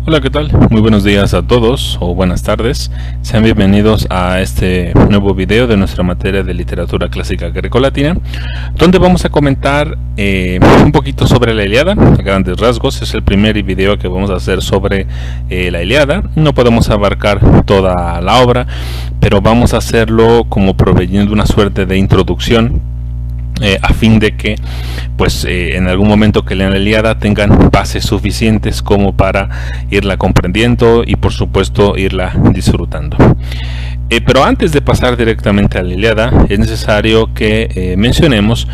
Hola, ¿qué tal? Muy buenos días a todos o buenas tardes. Sean bienvenidos a este nuevo video de nuestra materia de literatura clásica grecolatina, donde vamos a comentar un poquito sobre la Ilíada, a grandes rasgos. Es el primer video que vamos a hacer sobre la Ilíada. No podemos abarcar toda la obra, pero vamos a hacerlo como proveyendo una suerte de introducción, a fin de que en algún momento que lean la Ilíada tengan bases suficientes como para irla comprendiendo y por supuesto irla disfrutando. Pero antes de pasar directamente a la Ilíada, es necesario que mencionemos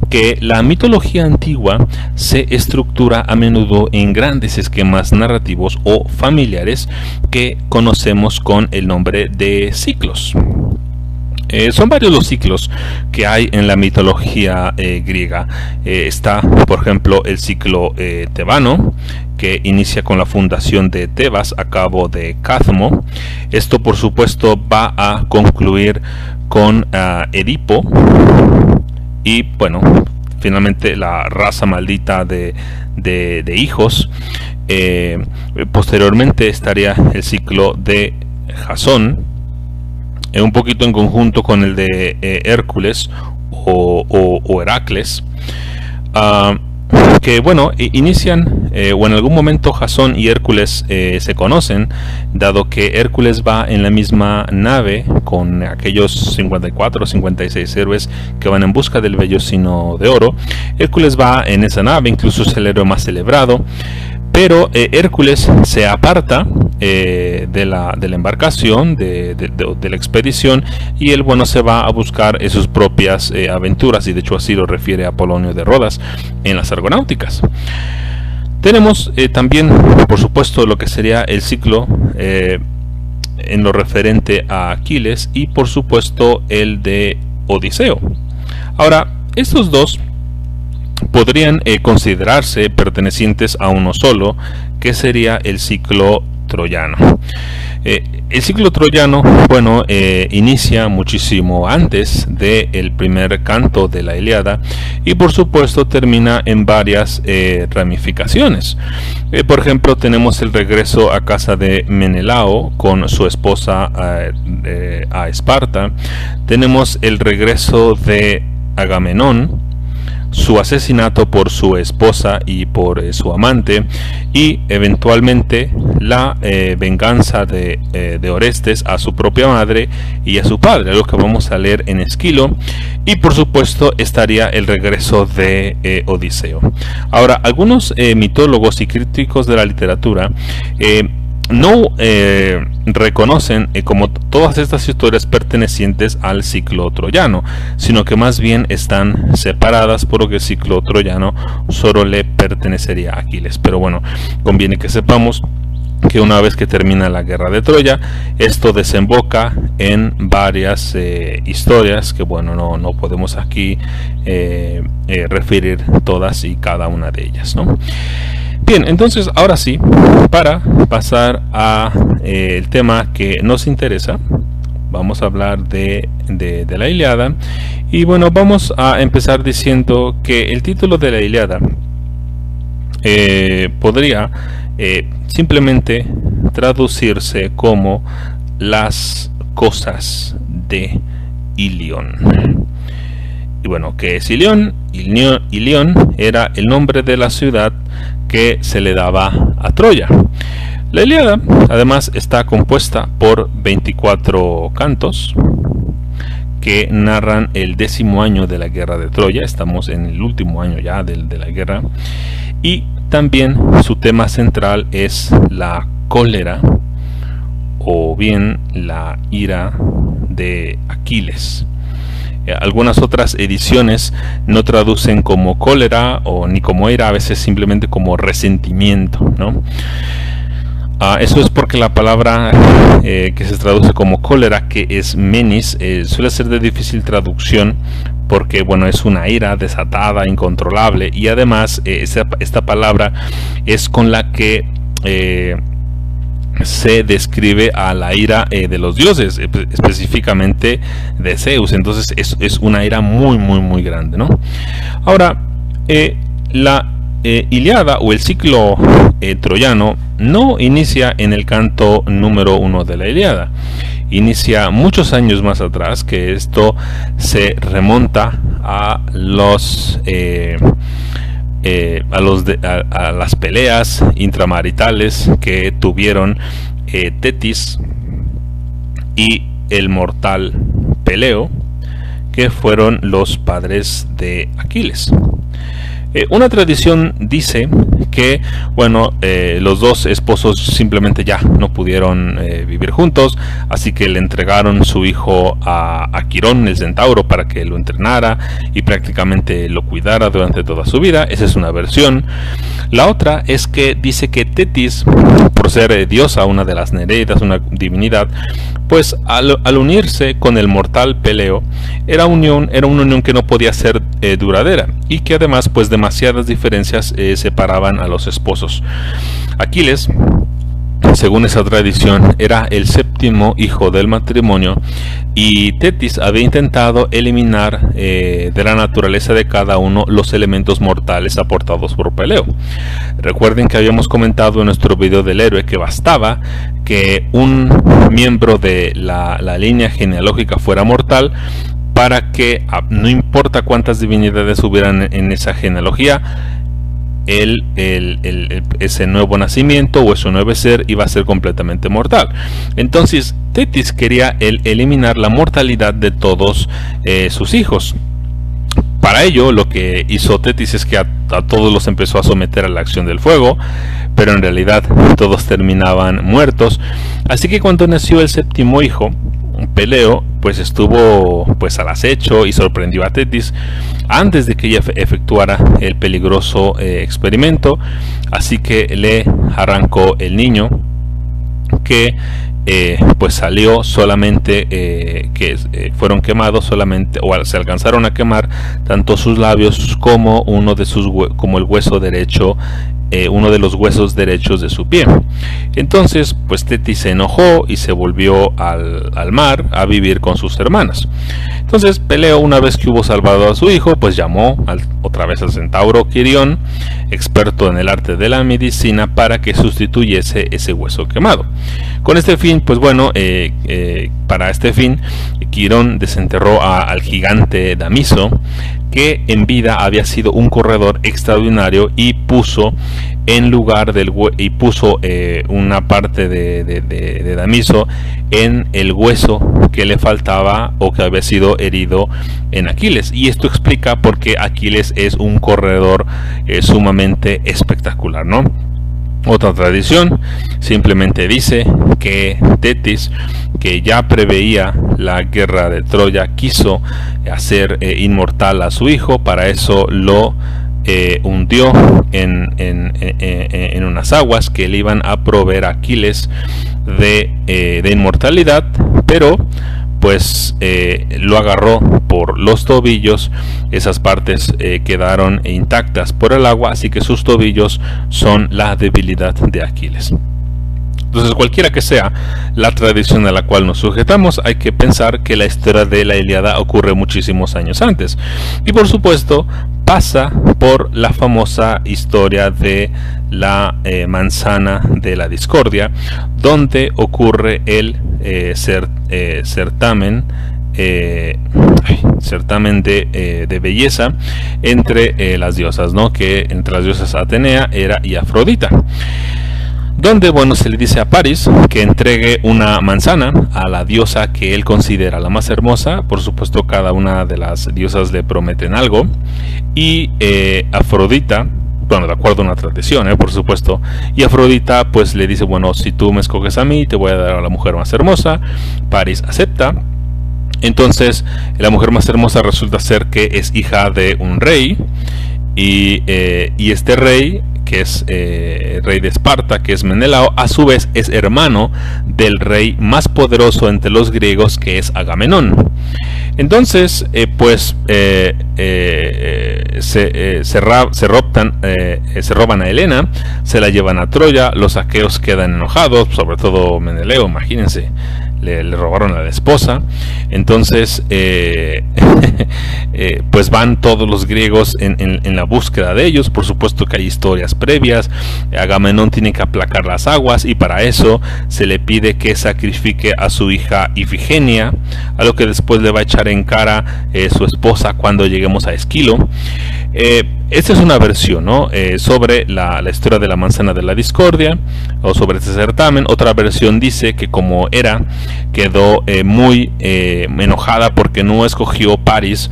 que la mitología antigua se estructura a menudo en grandes esquemas narrativos o familiares que conocemos con el nombre de ciclos. Son varios los ciclos que hay en la mitología griega. Está, por ejemplo, el ciclo tebano, que inicia con la fundación de Tebas a cabo de Cadmo. Esto, por supuesto, va a concluir con Edipo y, finalmente la raza maldita de hijos. Posteriormente estaría el ciclo de Jasón, un poquito en conjunto con el de Hércules o Heracles, que inician o en algún momento Jasón y Hércules se conocen, dado que Hércules va en la misma nave con aquellos 54 o 56 héroes que van en busca del vellocino de oro. Hércules va en esa nave, incluso es el héroe más celebrado. Pero Hércules se aparta de la embarcación, de la expedición, y él se va a buscar sus propias aventuras, y de hecho así lo refiere Apolonio de Rodas en las Argonáuticas. Tenemos también, por supuesto, lo que sería el ciclo en lo referente a Aquiles y por supuesto el de Odiseo. Ahora, estos dos podrían considerarse pertenecientes a uno solo, que sería el ciclo troyano. El ciclo troyano, inicia muchísimo antes del primer canto de la Ilíada y por supuesto termina en varias ramificaciones. Por ejemplo, tenemos el regreso a casa de Menelao con su esposa a Esparta. Tenemos el regreso de Agamenón, su asesinato por su esposa y por su amante, y eventualmente la venganza de Orestes a su propia madre y a su padre, algo que vamos a leer en Esquilo, y por supuesto estaría el regreso de Odiseo. Ahora, algunos mitólogos y críticos de la literatura no reconocen como todas estas historias pertenecientes al ciclo troyano, sino que más bien están separadas, por lo que el ciclo troyano solo le pertenecería a Aquiles. Pero conviene que sepamos que una vez que termina la guerra de Troya, esto desemboca en varias historias que no podemos aquí referir todas y cada una de ellas, ¿no? Bien, entonces ahora sí, para pasar a el tema que nos interesa, vamos a hablar de la Ilíada. Y vamos a empezar diciendo que el título de la Ilíada podría simplemente traducirse como las cosas de Ilión. Y ¿qué es Ilión? Ilión era el nombre de la ciudad que se le daba a Troya. La Ilíada además está compuesta por 24 cantos que narran el 10º año de la guerra de Troya. Estamos en el último año ya de la guerra, y también su tema central es la cólera o bien la ira de Aquiles. Algunas otras ediciones no traducen como cólera o ni como ira, a veces simplemente como resentimiento, ¿no? Eso es porque la palabra que se traduce como cólera, que es menis, suele ser de difícil traducción porque es una ira desatada, incontrolable, y además esta palabra es con la que se describe a la ira de los dioses, específicamente de Zeus. Entonces es una ira muy grande, ¿no? Ahora, la Ilíada o el ciclo troyano no inicia en el canto número 1 de la Ilíada. Inicia muchos años más atrás, que esto se remonta a las peleas intramaritales que tuvieron Tetis y el mortal Peleo, que fueron los padres de Aquiles. Una tradición dice que, los dos esposos simplemente ya no pudieron vivir juntos, así que le entregaron su hijo a Quirón, el centauro, para que lo entrenara y prácticamente lo cuidara durante toda su vida. Esa es una versión. La otra es que dice que Tetis, por ser diosa, una de las Nereidas, una divinidad, pues al unirse con el mortal Peleo, era una unión que no podía ser duradera, y que además pues demasiadas diferencias separaban a los esposos. Aquiles, según esa tradición, era el séptimo hijo del matrimonio, y Tetis había intentado eliminar de la naturaleza de cada uno los elementos mortales aportados por Peleo. Recuerden que habíamos comentado en nuestro video del héroe que bastaba que un miembro de la línea genealógica fuera mortal para que, no importa cuántas divinidades hubieran en esa genealogía, ese nuevo nacimiento o ese nuevo ser iba a ser completamente mortal. Entonces Tetis quería eliminar la mortalidad de todos sus hijos. Para ello, lo que hizo Tetis es que a todos los empezó a someter a la acción del fuego, pero en realidad todos terminaban muertos. Así que cuando nació el séptimo hijo, Peleo, pues estuvo al acecho y sorprendió a Tetis antes de que ella efectuara el peligroso experimento. Así que le arrancó el niño, que salió solamente fueron quemados solamente, o se alcanzaron a quemar tanto sus labios como como el hueso derecho, uno de los huesos derechos de su pie. Entonces pues Tetis se enojó y se volvió al mar a vivir con sus hermanas. Entonces Peleo, una vez que hubo salvado a su hijo, pues llamó otra vez al centauro Quirón, experto en el arte de la medicina, para que sustituyese ese hueso quemado. Con este fin, para este fin, Quirón desenterró al gigante Damiso, que en vida había sido un corredor extraordinario, y puso en lugar una parte de Damiso en el hueso que le faltaba o que había sido herido en Aquiles. Y esto explica por qué Aquiles es un corredor sumamente espectacular, ¿no? Otra tradición simplemente dice que Tetis, que ya preveía la guerra de Troya, quiso hacer inmortal a su hijo. Para eso lo hundió en unas aguas que le iban a proveer a Aquiles de inmortalidad, pero pues lo agarró por los tobillos. Esas partes quedaron intactas por el agua, así que sus tobillos son la debilidad de Aquiles. Entonces, cualquiera que sea la tradición a la cual nos sujetamos, hay que pensar que la historia de la Ilíada ocurre muchísimos años antes, y por supuesto pasa por la famosa historia de la manzana de la discordia, donde ocurre el certamen de belleza entre las diosas, ¿no? Que entre las diosas Atenea, Hera y Afrodita, donde se le dice a París que entregue una manzana a la diosa que él considera la más hermosa. Por supuesto, cada una de las diosas le prometen algo, y Afrodita, de acuerdo a una tradición, por supuesto, y Afrodita pues le dice, si tú me escoges a mí, te voy a dar a la mujer más hermosa. París acepta. Entonces la mujer más hermosa resulta ser que es hija de un rey, y este rey, que es rey de Esparta, que es Menelao, a su vez es hermano del rey más poderoso entre los griegos, que es Agamenón. Entonces se roban a Helena, se la llevan a Troya. Los aqueos quedan enojados, sobre todo Menelao. Imagínense le robaron a la esposa. Entonces pues van todos los griegos en la búsqueda de ellos. Por supuesto que hay historias previas. Agamenón tiene que aplacar las aguas, y para eso se le pide que sacrifique a su hija Ifigenia, a lo que después le va a echar en cara su esposa cuando lleguemos a Esquilo. Esta es una versión, ¿no? Sobre la historia de la manzana de la discordia, o sobre este certamen. Otra versión dice que como Hera quedó muy enojada porque no escogió Paris,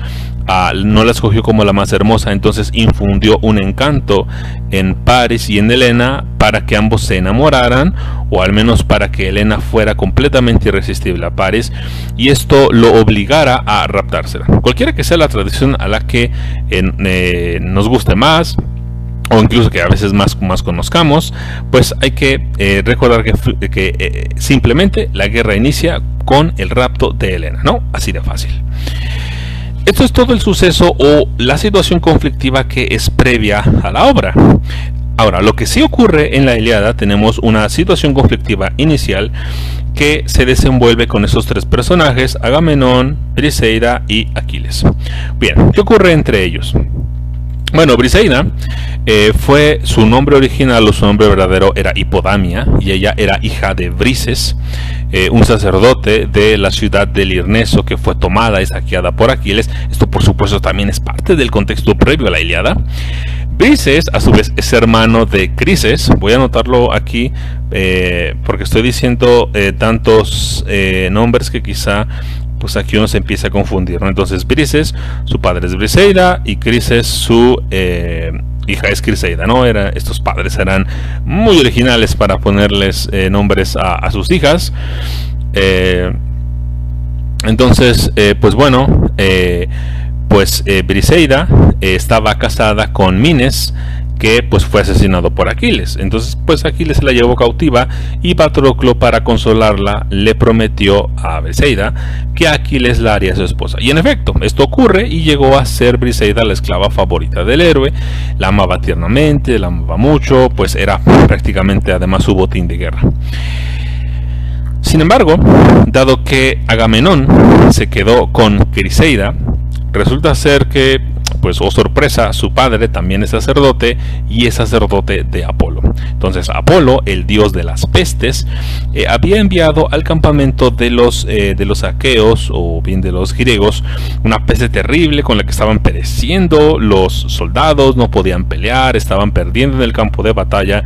no la escogió como la más hermosa, entonces infundió un encanto en Paris y en Helena para que ambos se enamoraran, o al menos para que Helena fuera completamente irresistible a Paris, y esto lo obligara a raptársela. Cualquiera que sea la tradición a la que nos guste más, o incluso que a veces más conozcamos, pues hay que recordar que simplemente la guerra inicia con el rapto de Helena, ¿no? Así de fácil. Esto es todo el suceso o la situación conflictiva que es previa a la obra. Ahora, lo que sí ocurre en la Ilíada, tenemos una situación conflictiva inicial que se desenvuelve con esos tres personajes: Agamenón, Briseida y Aquiles. Bien, ¿qué ocurre entre ellos? Bueno, Briseida fue su nombre original, o su nombre verdadero era Hipodamia, y ella era hija de Brises, un sacerdote de la ciudad de Lirneso, que fue tomada y saqueada por Aquiles. Esto por supuesto también es parte del contexto previo a la Ilíada. Brises a su vez es hermano de Crises. Voy a anotarlo aquí porque estoy diciendo tantos nombres que quizá pues aquí uno se empieza a confundir, ¿no? Entonces Brises, su padre es Briseida, y Crises, su hija es Criseida, ¿no? Estos padres eran muy originales para ponerles nombres a sus hijas. Entonces, pues bueno, Briseida estaba casada con Mines, que pues fue asesinado por Aquiles. Entonces pues Aquiles se la llevó cautiva, y Patroclo, para consolarla, le prometió a Briseida que Aquiles la haría su esposa. Y en efecto, esto ocurre, y llegó a ser Briseida la esclava favorita del héroe. La amaba tiernamente, la amaba mucho, pues era prácticamente además su botín de guerra. Sin embargo, dado que Agamenón se quedó con Briseida, resulta ser que, pues, oh sorpresa, su padre también es sacerdote, y es sacerdote de Apolo. Entonces Apolo, el dios de las pestes, había enviado al campamento de los aqueos, o bien de los griegos, una peste terrible con la que estaban pereciendo los soldados. No podían pelear, estaban perdiendo en el campo de batalla.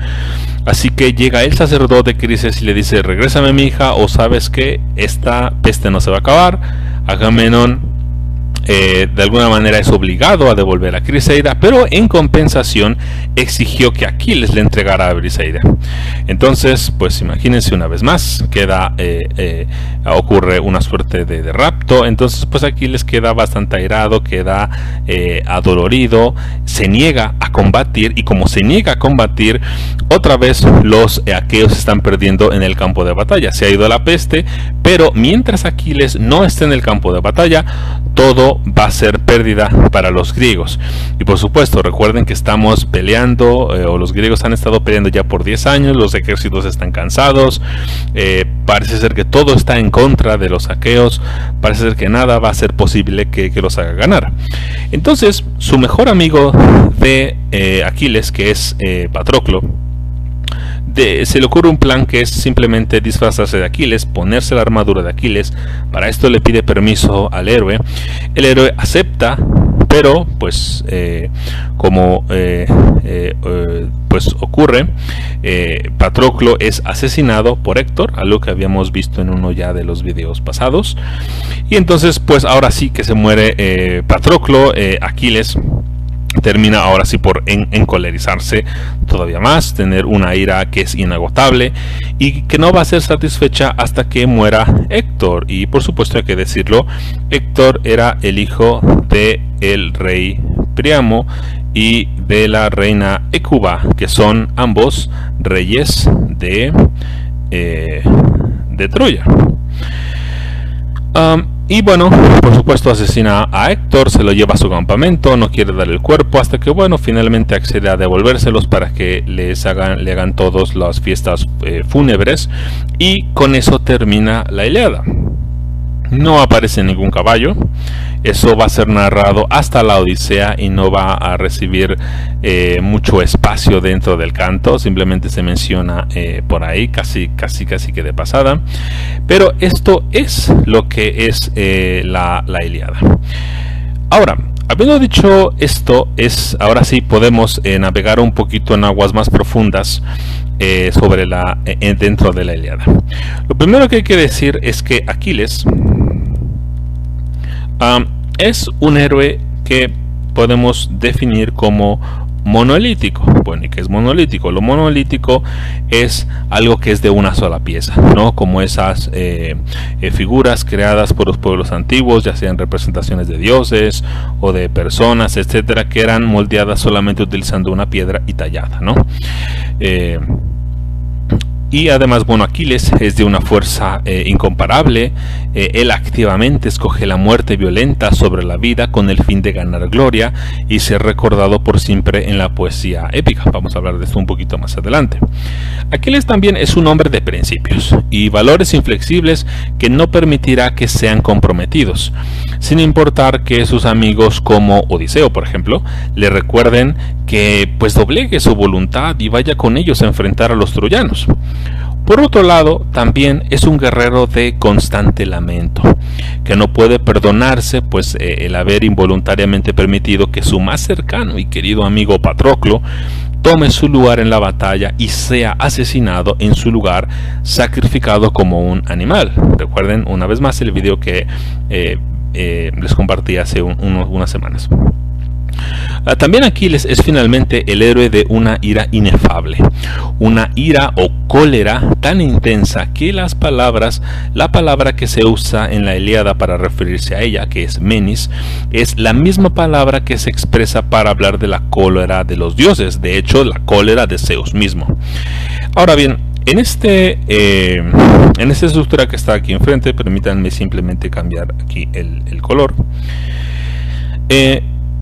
Así que llega el sacerdote Crises y le dice: regrésame mi hija, o sabes que esta peste no se va a acabar. Agamenón de alguna manera es obligado a devolver a Criseida, pero en compensación exigió que Aquiles le entregara a Briseida. Entonces, pues imagínense, una vez más ocurre una suerte de rapto. Entonces pues Aquiles queda bastante airado, queda adolorido, se niega a combatir, y como se niega a combatir, otra vez los aqueos están perdiendo en el campo de batalla. Se ha ido la peste, pero mientras Aquiles no esté en el campo de batalla, todo va a ser pérdida para los griegos. Y por supuesto, recuerden que estamos peleando, o los griegos han estado peleando ya por 10 años, los ejércitos están cansados, parece ser que todo está en contra de los aqueos, parece ser que nada va a ser posible que los haga ganar. Entonces, su mejor amigo de Aquiles, que es Patroclo, se le ocurre un plan, que es simplemente disfrazarse de Aquiles, ponerse la armadura de Aquiles. Para esto le pide permiso al héroe. El héroe acepta, pero pues como pues ocurre, Patroclo es asesinado por Héctor, algo que habíamos visto en uno ya de los videos pasados. Y entonces pues ahora sí que se muere Patroclo. Aquiles termina ahora sí por encolerizarse todavía más, tener una ira que es inagotable y que no va a ser satisfecha hasta que muera Héctor. Y por supuesto hay que decirlo, Héctor era el hijo de el rey Príamo y de la reina Hécuba, que son ambos reyes de Troya. Y bueno, por supuesto asesina a Héctor, se lo lleva a su campamento, no quiere dar el cuerpo hasta que bueno, finalmente accede a devolvérselos para que le hagan todas las fiestas fúnebres, y con eso termina la Ilíada. No aparece ningún caballo, eso va a ser narrado hasta la Odisea y no va a recibir mucho espacio dentro del canto, simplemente se menciona por ahí, casi que de pasada. Pero esto es lo que es la Ilíada. Ahora, habiendo dicho esto, ahora sí podemos navegar un poquito en aguas más profundas sobre dentro de la Ilíada. Lo primero que hay que decir es que Aquiles es un héroe que podemos definir como monolítico. Bueno, ¿y qué es monolítico? Lo monolítico es algo que es de una sola pieza, ¿no? Como esas figuras creadas por los pueblos antiguos, ya sean representaciones de dioses o de personas, etcétera, que eran moldeadas solamente utilizando una piedra y tallada, ¿no? Y además, bueno, Aquiles es de una fuerza incomparable. Él activamente escoge la muerte violenta sobre la vida con el fin de ganar gloria y ser recordado por siempre en la poesía épica. Vamos a hablar de esto un poquito más adelante. Aquiles también es un hombre de principios y valores inflexibles que no permitirá que sean comprometidos, sin importar que sus amigos como Odiseo, por ejemplo, le recuerden que pues doblegue su voluntad y vaya con ellos a enfrentar a los troyanos. Por otro lado, también es un guerrero de constante lamento, que no puede perdonarse pues el haber involuntariamente permitido que su más cercano y querido amigo Patroclo tome su lugar en la batalla y sea asesinado en su lugar, sacrificado como un animal. Recuerden una vez más el video que les compartí hace unas semanas. También Aquiles es finalmente el héroe de una ira inefable, una ira o cólera tan intensa que la palabra que se usa en la Ilíada para referirse a ella, que es menis, es la misma palabra que se expresa para hablar de la cólera de los dioses, de hecho la cólera de Zeus mismo. Ahora bien, en esta estructura que está aquí enfrente, permítanme simplemente cambiar aquí el color.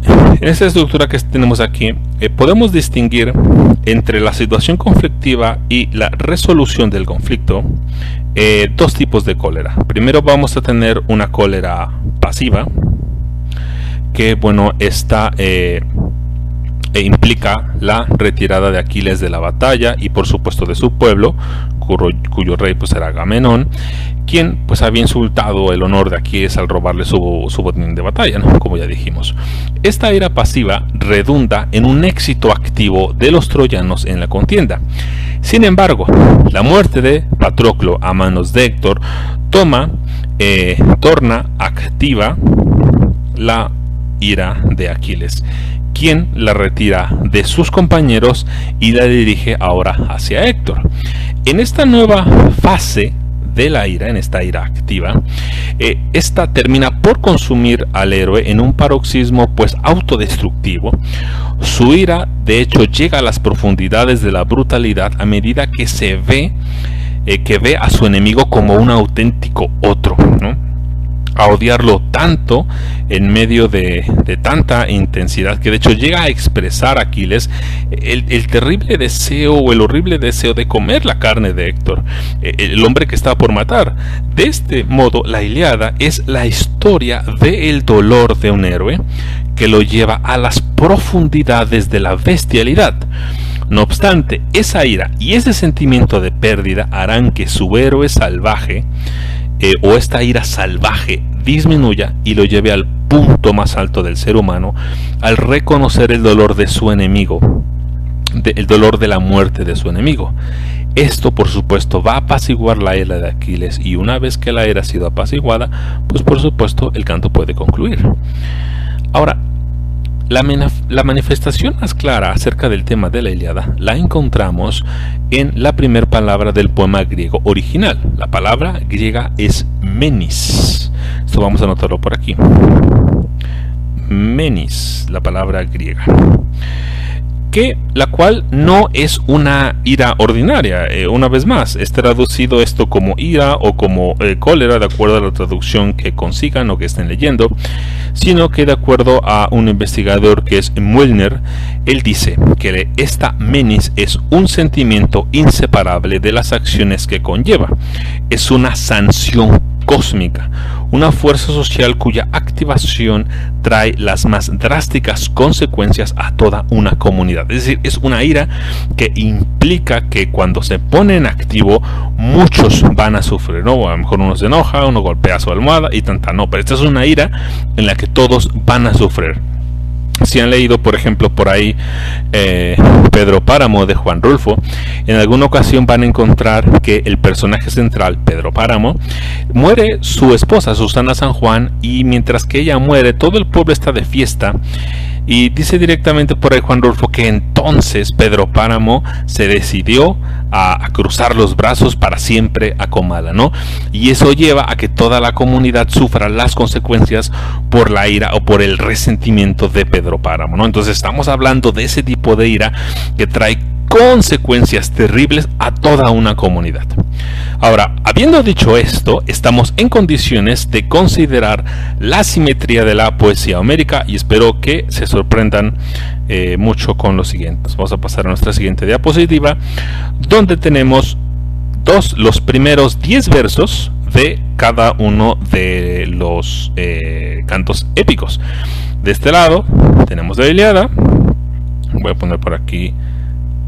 En esta estructura que tenemos aquí, podemos distinguir entre la situación conflictiva y la resolución del conflicto dos tipos de cólera. Primero vamos a tener una cólera pasiva, que bueno, esta implica la retirada de Aquiles de la batalla y por supuesto de su pueblo, cuyo rey pues era Agamenón, quien pues había insultado el honor de Aquiles al robarle su botín de batalla, ¿no? Como ya dijimos. Esta ira pasiva redunda en un éxito activo de los troyanos en la contienda. Sin embargo, la muerte de Patroclo a manos de Héctor torna activa la ira de Aquiles, quien la retira de sus compañeros y la dirige ahora hacia Héctor. En esta nueva fase de la ira, en esta ira activa, esta termina por consumir al héroe en un paroxismo pues autodestructivo. Su ira de hecho llega a las profundidades de la brutalidad a medida que ve a su enemigo como un auténtico otro, ¿no? A odiarlo tanto en medio de tanta intensidad que de hecho llega a expresar a Aquiles el terrible deseo o el horrible deseo de comer la carne de Héctor, el hombre que está por matar. De este modo, la Ilíada es la historia del dolor de un héroe que lo lleva a las profundidades de la bestialidad. No obstante, esa ira y ese sentimiento de pérdida harán que su héroe salvaje o esta ira salvaje disminuya y lo lleve al punto más alto del ser humano al reconocer el dolor de su enemigo, el dolor de la muerte de su enemigo. Esto por supuesto va a apaciguar la ira de Aquiles, y una vez que la ira ha sido apaciguada, pues por supuesto el canto puede concluir. Ahora, la manifestación más clara acerca del tema de la Ilíada la encontramos en la primera palabra del poema griego original. La palabra griega es menis. Esto vamos a anotarlo por aquí. Menis, la palabra griega. la cual no es una ira ordinaria. Una vez más, es traducido esto como ira o como cólera, de acuerdo a la traducción que consigan o que estén leyendo, sino que de acuerdo a un investigador que es Müllner, él dice que esta menis es un sentimiento inseparable de las acciones que conlleva. Es una sanción cósmica, una fuerza social cuya activación trae las más drásticas consecuencias a toda una comunidad. Es decir, es una ira que implica que cuando se pone en activo, muchos van a sufrir, ¿no? A lo mejor uno se enoja, uno golpea su almohada y tanta, no, pero esta es una ira en la que todos van a sufrir. Si han leído, por ejemplo, por ahí Pedro Páramo de Juan Rulfo, en alguna ocasión van a encontrar que el personaje central, Pedro Páramo, muere su esposa Susana San Juan, y mientras que ella muere, todo el pueblo está de fiesta. Y dice directamente por ahí Juan Rulfo que entonces Pedro Páramo se decidió a cruzar los brazos para siempre a Comala, ¿no? Y eso lleva a que toda la comunidad sufra las consecuencias por la ira o por el resentimiento de Pedro Páramo, ¿no? Entonces estamos hablando de ese tipo de ira que trae consecuencias terribles a toda una comunidad. Ahora, habiendo dicho esto, estamos en condiciones de considerar la simetría de la poesía homérica, y espero que se sorprendan mucho con lo siguiente. Vamos a pasar a nuestra siguiente diapositiva, donde tenemos los primeros 10 versos de cada uno de los cantos épicos. De este lado tenemos la Ilíada, voy a poner por aquí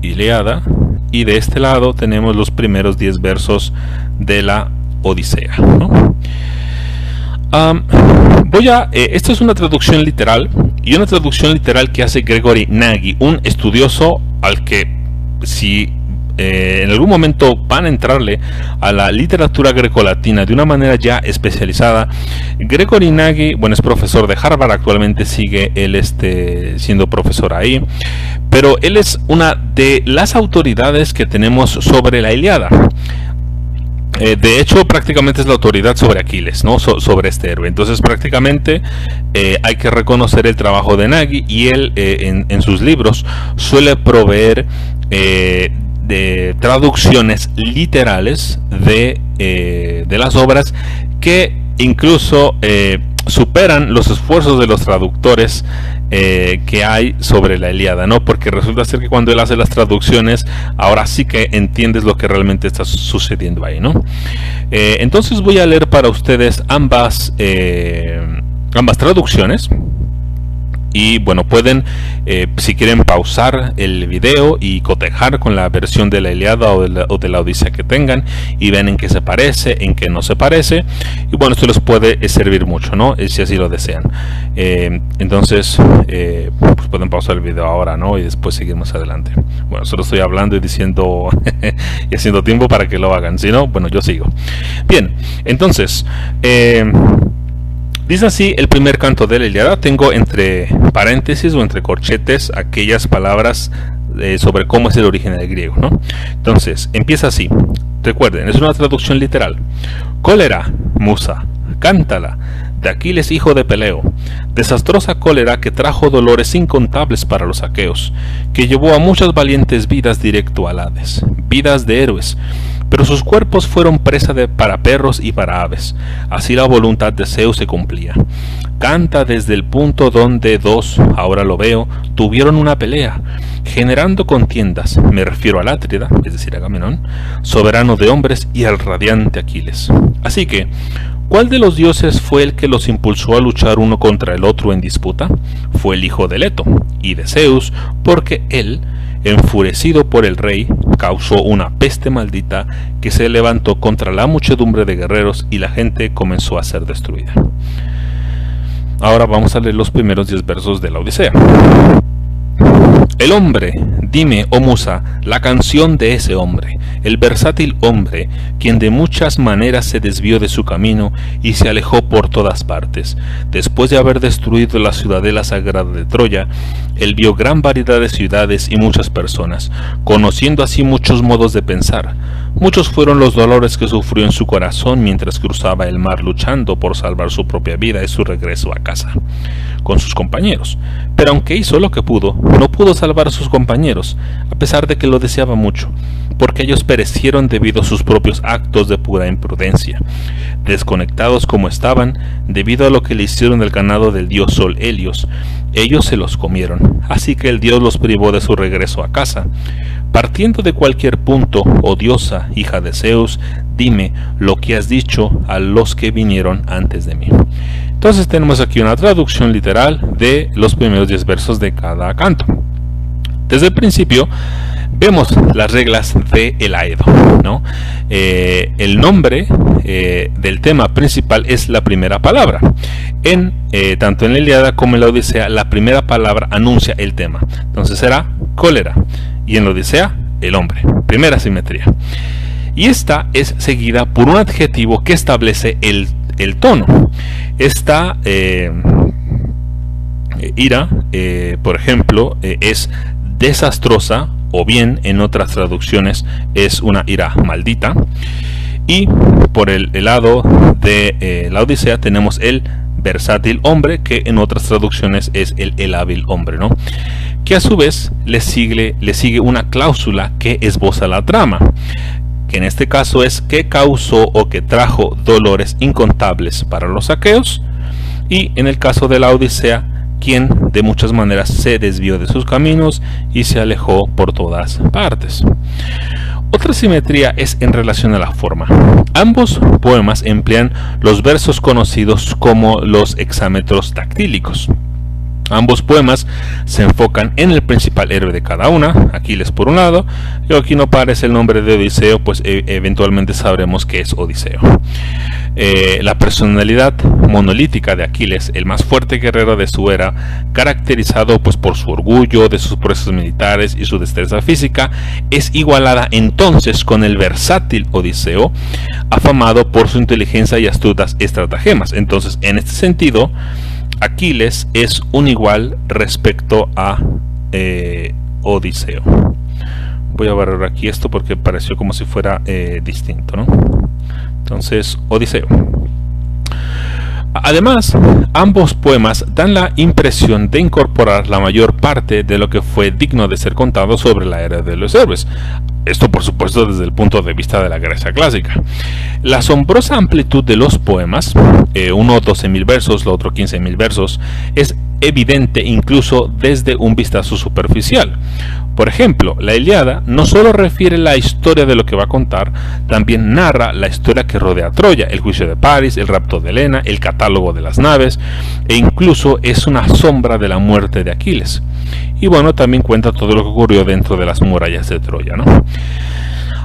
Ilíada, y de este lado tenemos los primeros 10 versos de la Odisea, ¿no? Esto es una traducción literal, y una traducción literal que hace Gregory Nagy, un estudioso al que, si en algún momento van a entrarle a la literatura grecolatina de una manera ya especializada. Gregory Nagy, bueno, es profesor de Harvard, actualmente sigue él siendo profesor ahí, pero él es una de las autoridades que tenemos sobre la Ilíada. De hecho, prácticamente es la autoridad sobre Aquiles, ¿no? Sobre este héroe. Entonces, prácticamente hay que reconocer el trabajo de Nagy, y él en sus libros suele proveer de traducciones literales de las obras que incluso superan los esfuerzos de los traductores que hay sobre la Ilíada, ¿no? Porque resulta ser que cuando él hace las traducciones, ahora sí que entiendes lo que realmente está sucediendo ahí, ¿no? Entonces voy a leer para ustedes ambas traducciones. Y bueno, pueden, si quieren, pausar el video y cotejar con la versión de la Ilíada o de la Odisea que tengan, y ven en qué se parece, en qué no se parece. Y bueno, esto les puede servir mucho, ¿no? Si así lo desean. Entonces, pues pueden pausar el video ahora, ¿no? Y después seguir más adelante. Bueno, solo estoy hablando y diciendo y haciendo tiempo para que lo hagan. Si no, bueno, yo sigo. Bien, entonces, dice así el primer canto de la Ilíada. Tengo entre paréntesis o entre corchetes aquellas palabras sobre cómo es el origen del griego, ¿no? Entonces, empieza así. Recuerden, es una traducción literal. Cólera, musa, cántala, de Aquiles hijo de Peleo. Desastrosa cólera que trajo dolores incontables para los aqueos, que llevó a muchas valientes vidas directo al Hades, vidas de héroes. Pero sus cuerpos fueron presa para perros y para aves. Así la voluntad de Zeus se cumplía. Canta desde el punto donde dos, ahora lo veo, tuvieron una pelea, generando contiendas. Me refiero al Átrida, es decir, a Agamenón, soberano de hombres, y al radiante Aquiles. Así que, ¿cuál de los dioses fue el que los impulsó a luchar uno contra el otro en disputa? Fue el hijo de Leto y de Zeus, porque él, enfurecido por el rey, causó una peste maldita que se levantó contra la muchedumbre de guerreros, y la gente comenzó a ser destruida. Ahora vamos a leer los primeros 10 versos de la Odisea. El hombre, dime, oh musa, la canción de ese hombre, el versátil hombre, quien de muchas maneras se desvió de su camino y se alejó por todas partes. Después de haber destruido la ciudadela sagrada de Troya, él vio gran variedad de ciudades y muchas personas, conociendo así muchos modos de pensar. Muchos fueron los dolores que sufrió en su corazón mientras cruzaba el mar luchando por salvar su propia vida y su regreso a casa con sus compañeros. Pero aunque hizo lo que pudo, no pudo salvar a sus compañeros, a pesar de que lo deseaba mucho, porque ellos perecieron debido a sus propios actos de pura imprudencia. Desconectados como estaban, debido a lo que le hicieron del ganado del dios Sol Helios, ellos se los comieron, así que el dios los privó de su regreso a casa. Partiendo de cualquier punto, oh diosa, hija de Zeus, dime lo que has dicho a los que vinieron antes de mí. Entonces tenemos aquí una traducción literal de los primeros 10 versos de cada canto. Desde el principio vemos las reglas del Aedo, ¿no? El nombre del tema principal es la primera palabra. Tanto en la Ilíada como en la Odisea, la primera palabra anuncia el tema. Entonces será cólera. Y en la Odisea, el hombre. Primera simetría. Y esta es seguida por un adjetivo que establece el tono. Esta ira, por ejemplo, es desastrosa, o bien en otras traducciones es una ira maldita. Y por el lado de la Odisea tenemos el versátil hombre, que en otras traducciones es el hábil hombre, ¿no? Que a su vez le sigue una cláusula que esboza la trama, que en este caso es que causó o que trajo dolores incontables para los aqueos, y en el caso de la Odisea, quien de muchas maneras se desvió de sus caminos y se alejó por todas partes. Otra simetría es en relación a la forma. Ambos poemas emplean los versos conocidos como los hexámetros dactílicos. Ambos poemas se enfocan en el principal héroe de cada una, Aquiles por un lado, y aquí no aparece el nombre de Odiseo, pues eventualmente sabremos que es Odiseo. La personalidad monolítica de Aquiles, el más fuerte guerrero de su era, caracterizado pues por su orgullo, de sus proezas militares y su destreza física, es igualada entonces con el versátil Odiseo, afamado por su inteligencia y astutas estratagemas. Entonces, en este sentido, Aquiles es un igual respecto a Odiseo. Voy a barrer aquí esto porque pareció como si fuera distinto, ¿no? Entonces, Odiseo. Además, ambos poemas dan la impresión de incorporar la mayor parte de lo que fue digno de ser contado sobre la era de los héroes. Esto, por supuesto, desde el punto de vista de la Grecia clásica. La asombrosa amplitud de los poemas, uno 12.000 versos, el otro 15.000 versos, es evidente incluso desde un vistazo superficial. Por ejemplo, la Ilíada no solo refiere la historia de lo que va a contar, también narra la historia que rodea a Troya, el juicio de París, el rapto de Helena, el catálogo de las naves, e incluso es una sombra de la muerte de Aquiles. Y bueno, también cuenta todo lo que ocurrió dentro de las murallas de Troya, ¿no?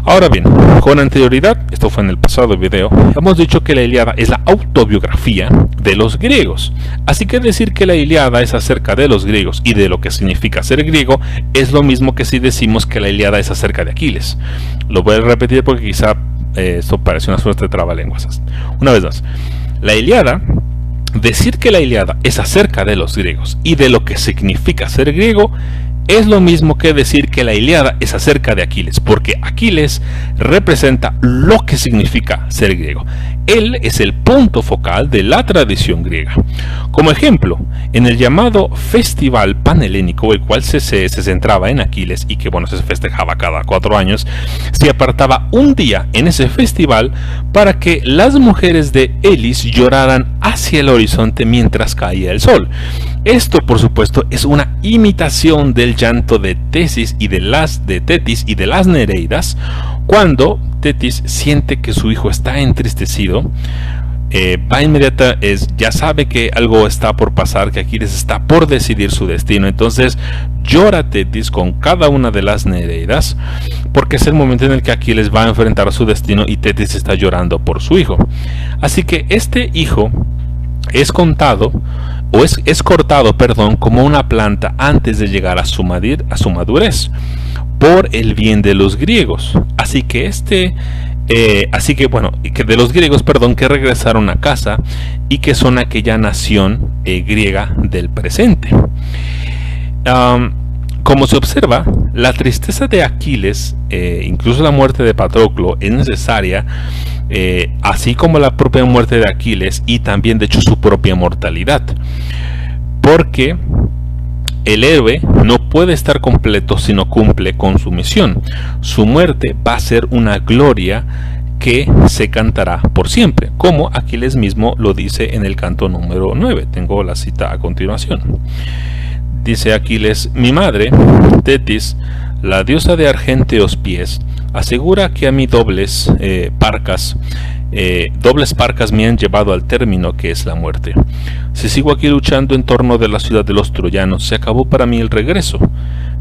Ahora bien, con anterioridad, esto fue en el pasado video, hemos dicho que la Ilíada es la autobiografía de los griegos. Así que decir que la Ilíada es acerca de los griegos y de lo que significa ser griego es lo mismo que si decimos que la Ilíada es acerca de Aquiles. Lo voy a repetir porque quizá esto parece una suerte de trabalenguas. Una vez más, la Ilíada, decir que la Ilíada es acerca de los griegos y de lo que significa ser griego es lo mismo que decir que la Ilíada es acerca de Aquiles, porque Aquiles representa lo que significa ser griego. Él es el punto focal de la tradición griega. Como ejemplo, en el llamado Festival Panhelénico, el cual se centraba en Aquiles y que bueno, se festejaba cada 4 años, se apartaba un día en ese festival para que las mujeres de Elis lloraran hacia el horizonte mientras caía el sol. Esto, por supuesto, es una imitación del llanto de Tetis y de las Nereidas, cuando Tetis siente que su hijo está entristecido, va inmediata, ya sabe que algo está por pasar, que Aquiles está por decidir su destino. Entonces llora Tetis con cada una de las Nereidas, porque es el momento en el que Aquiles va a enfrentar su destino y Tetis está llorando por su hijo. Así que este hijo es cortado, como una planta antes de llegar a su madurez, por el bien de los griegos. Así que de los griegos, que regresaron a casa y que son aquella nación griega del presente. Como se observa, la tristeza de Aquiles, incluso la muerte de Patroclo, es necesaria, así como la propia muerte de Aquiles y también de hecho su propia mortalidad, porque el héroe no puede estar completo si no cumple con su misión. Su muerte va a ser una gloria que se cantará por siempre, como Aquiles mismo lo dice en el canto número 9. Tengo la cita a continuación. Dice Aquiles: mi madre, Tetis, la diosa de argénteos pies, asegura que a mí dobles parcas me han llevado al término que es la muerte. Si sigo aquí luchando en torno de la ciudad de los troyanos, se acabó para mí el regreso,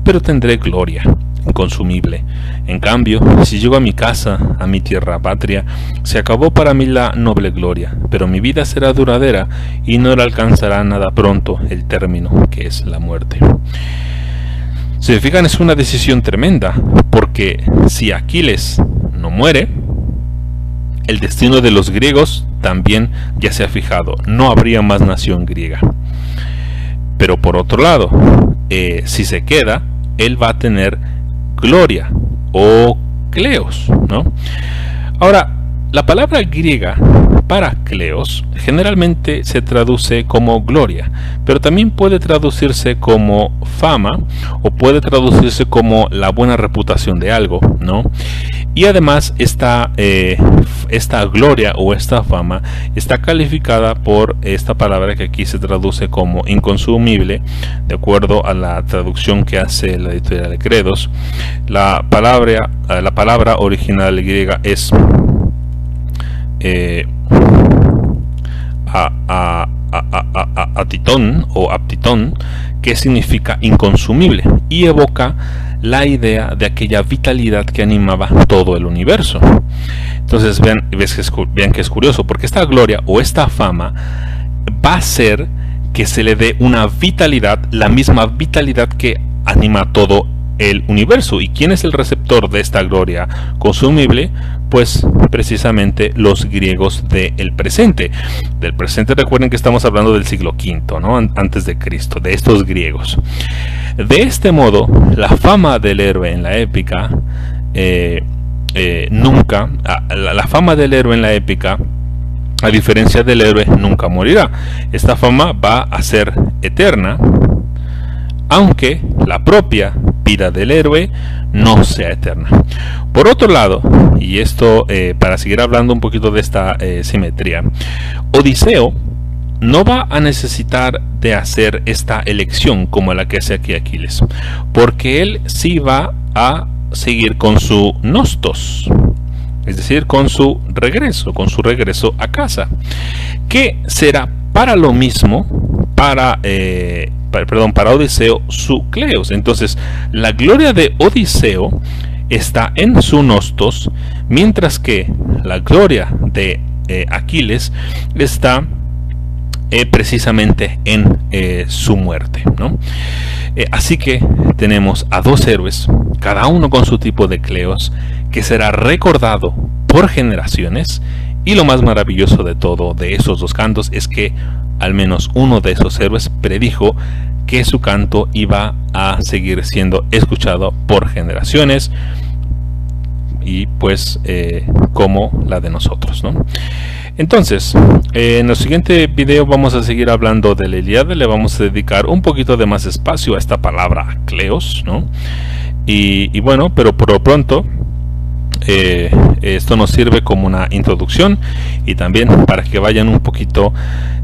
pero tendré gloria inconsumible. En cambio, si llego a mi casa, a mi tierra patria, se acabó para mí la noble gloria, pero mi vida será duradera y no le alcanzará nada pronto el término que es la muerte. Si se fijan, es una decisión tremenda, porque si Aquiles no muere, el destino de los griegos también ya se ha fijado, no habría más nación griega. Pero por otro lado, si se queda, él va a tener gloria o kleos, ¿no? Ahora, la palabra griega para kleos generalmente se traduce como gloria, pero también puede traducirse como fama o puede traducirse como la buena reputación de algo, ¿no? Y además esta gloria o esta fama está calificada por esta palabra que aquí se traduce como inconsumible, de acuerdo a la traducción que hace la editorial de Credos. La palabra original griega es atitón o aptitón, que significa inconsumible y evoca la idea de aquella vitalidad que animaba todo el universo. Entonces vean que es curioso, porque esta gloria o esta fama va a hacer que se le dé una vitalidad, la misma vitalidad que anima todo el universo. ¿Y quién es el receptor de esta gloria consumible? Pues precisamente los griegos del presente. Del presente, recuerden que estamos hablando del siglo V, ¿no? Antes de Cristo, de estos griegos. De este modo, la fama del héroe en la épica la fama del héroe en la épica, a diferencia del héroe, nunca morirá. Esta fama va a ser eterna, aunque la propia vida del héroe no sea eterna. Por otro lado, y esto para seguir hablando un poquito de esta simetría, Odiseo no va a necesitar de hacer esta elección como la que hace aquí Aquiles, porque él sí va a seguir con su nostos, es decir, con su regreso a casa, que será para lo mismo para Odiseo su kleos. Entonces la gloria de Odiseo está en su nostos, mientras que la gloria de Aquiles está precisamente en su muerte, ¿no? Así que tenemos a dos héroes, cada uno con su tipo de kleos, que será recordado por generaciones. Y lo más maravilloso de todo de esos dos cantos es que al menos uno de esos héroes predijo que su canto iba a seguir siendo escuchado por generaciones, y pues como la de nosotros, ¿no? Entonces, en el siguiente video vamos a seguir hablando de la Ilíada. Le vamos a dedicar un poquito de más espacio a esta palabra kleos, ¿no? Y bueno, pero por lo pronto esto nos sirve como una introducción y también para que vayan un poquito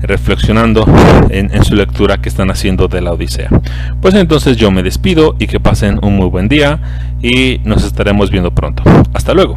reflexionando en su lectura que están haciendo de la Odisea. Pues entonces yo me despido y que pasen un muy buen día y nos estaremos viendo pronto. Hasta luego.